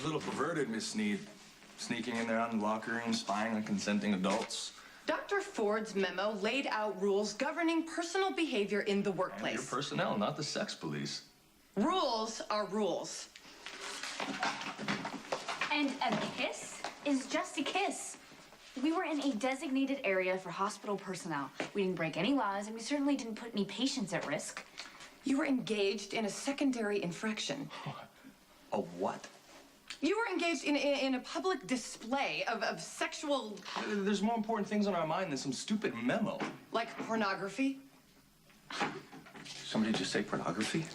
little perverted, Miss Sneed. Sneaking in there on the locker room, spying on consenting adults. Dr. Ford's memo laid out rules governing personal behavior in the workplace. And your personnel, not the sex police. Rules are rules. And a kiss is just a kiss. We were in a designated area for hospital personnel. We didn't break any laws, and we certainly didn't put any patients at risk. You were engaged in a secondary infraction. A what? You were engaged in a public display of sexual... There's more important things on our mind than some stupid memo. Like pornography? Somebody just say pornography?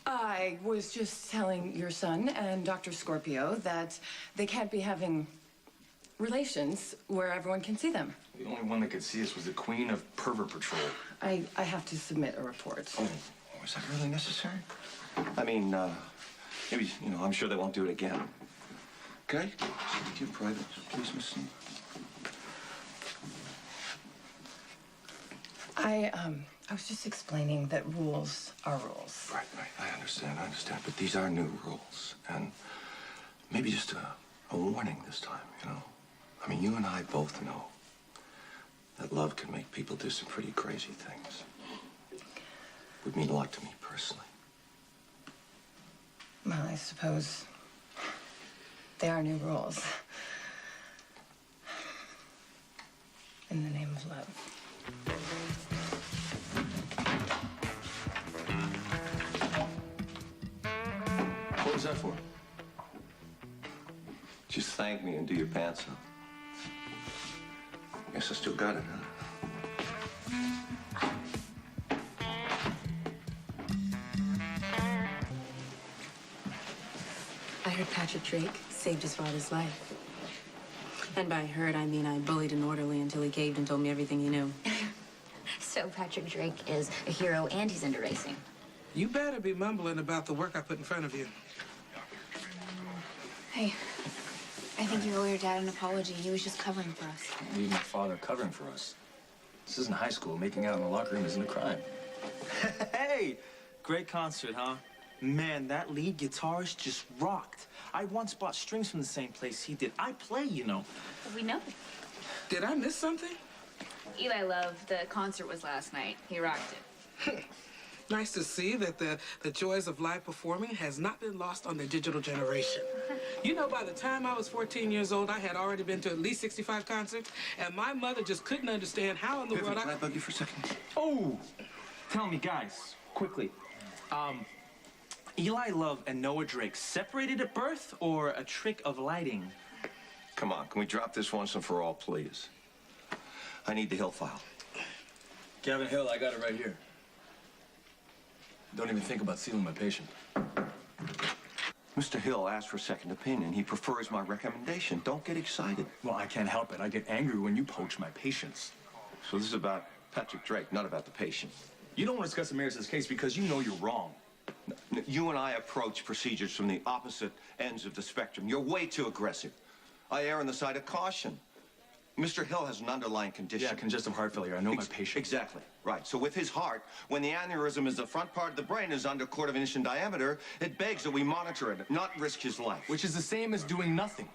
I was just telling your son and Dr. Scorpio that they can't be having relations where everyone can see them. The only one that could see us was the queen of pervert patrol. I have to submit a report. Oh, is that really necessary? I mean, maybe, I'm sure they won't do it again. Okay? Keep it private, please, Miss Sneed. I was just explaining that rules are rules. Right. I understand. But these are new rules. And maybe just a warning this time, I mean, you and I both know that love can make people do some pretty crazy things. Would mean a lot to me personally. Well, I suppose there are new rules. In the name of love. What was that for? Just thank me and do your pants up. Guess I still got it, huh? I heard Patrick Drake saved his father's life. And by heard, I mean I bullied an orderly until he caved and told me everything he knew. So Patrick Drake is a hero and he's into racing. You better be mumbling about the work I put in front of you. Hey, I think you owe your dad an apology. He was just covering for us. Leave my father covering for us. This isn't high school. Making out in the locker room isn't a crime. Hey, great concert, huh? Man, that lead guitarist just rocked. I once bought strings from the same place he did. I play, We know. Did I miss something? Eli Love, the concert was last night. He rocked it. Nice to see that the joys of live performing has not been lost on the digital generation. By the time I was 14 years old, I had already been to at least 65 concerts, and my mother just couldn't understand how in the world Can I bug you for a second? Oh, tell me, guys, quickly. Eli Love and Noah Drake separated at birth or a trick of lighting? Come on, can we drop this once and for all, please? I need the Hill file. Gavin Hill, I got it right here. Don't even think about sealing my patient. Mr. Hill asked for a second opinion. He prefers my recommendation. Don't get excited. Well, I can't help it. I get angry when you poach my patients. So this is about Patrick Drake, not about the patient. You don't want to discuss Amaris's case because you know you're wrong. You and I approach procedures from the opposite ends of the spectrum. You're way too aggressive. I err on the side of caution. Mr. Hill has an underlying condition. Yeah, congestive heart failure. I know my patient. Exactly. Right. So with his heart, when the aneurysm is the front part of the brain is under a quarter of an inch in diameter, it begs that we monitor it, not risk his life. Which is the same as doing nothing.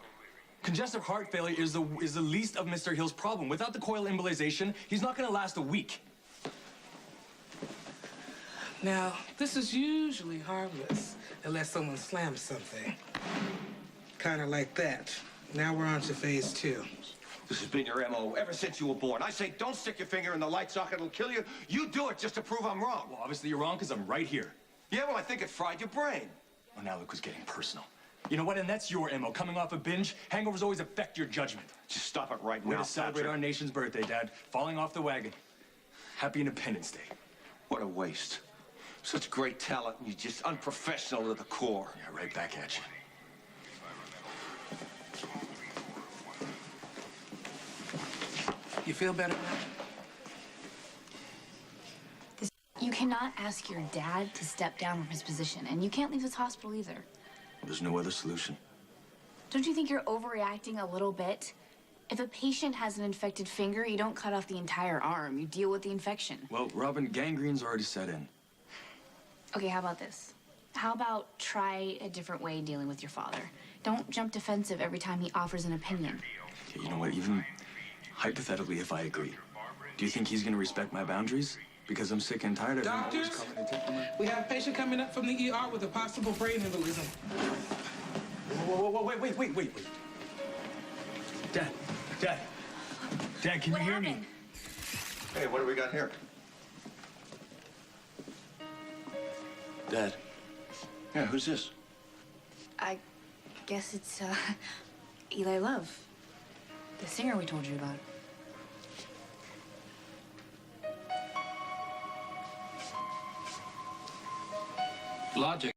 Congestive heart failure is the least of Mr. Hill's problem. Without the coil embolization, he's not going to last a week. Now, this is usually harmless, unless someone slams something. Kind of like that. Now we're on to phase 2. This has been your MO ever since you were born. I say don't stick your finger in the light socket, it'll kill you. You do it just to prove I'm wrong. Well, obviously you're wrong because I'm right here. Yeah, well, I think it fried your brain. Well, now look who's getting personal. You know what? And that's your MO. Coming off a binge, hangovers always affect your judgment. Just stop it right Way now, to celebrate Patrick. our nation's birthday, Dad. Falling off the wagon. Happy Independence Day. What a waste. Such great talent, and you're just unprofessional to the core. Yeah, right back at you. You feel better now? You cannot ask your dad to step down from his position, and you can't leave this hospital either. There's no other solution. Don't you think you're overreacting a little bit? If a patient has an infected finger, you don't cut off the entire arm. You deal with the infection. Well, Robin, gangrene's already set in. Okay, how about this? How about try a different way dealing with your father? Don't jump defensive every time he offers an opinion. Okay, you know what? Even hypothetically, if I agree, do you think he's gonna respect my boundaries? Because I'm sick and tired of him always Doctors, coming and taking my... we have a patient coming up from the ER with a possible brain embolism. Whoa, wait. Dad, can you hear me? Hey, what do we got here? Dad. Yeah, who's this? I guess it's, Eli Love, the singer we told you about. Logic.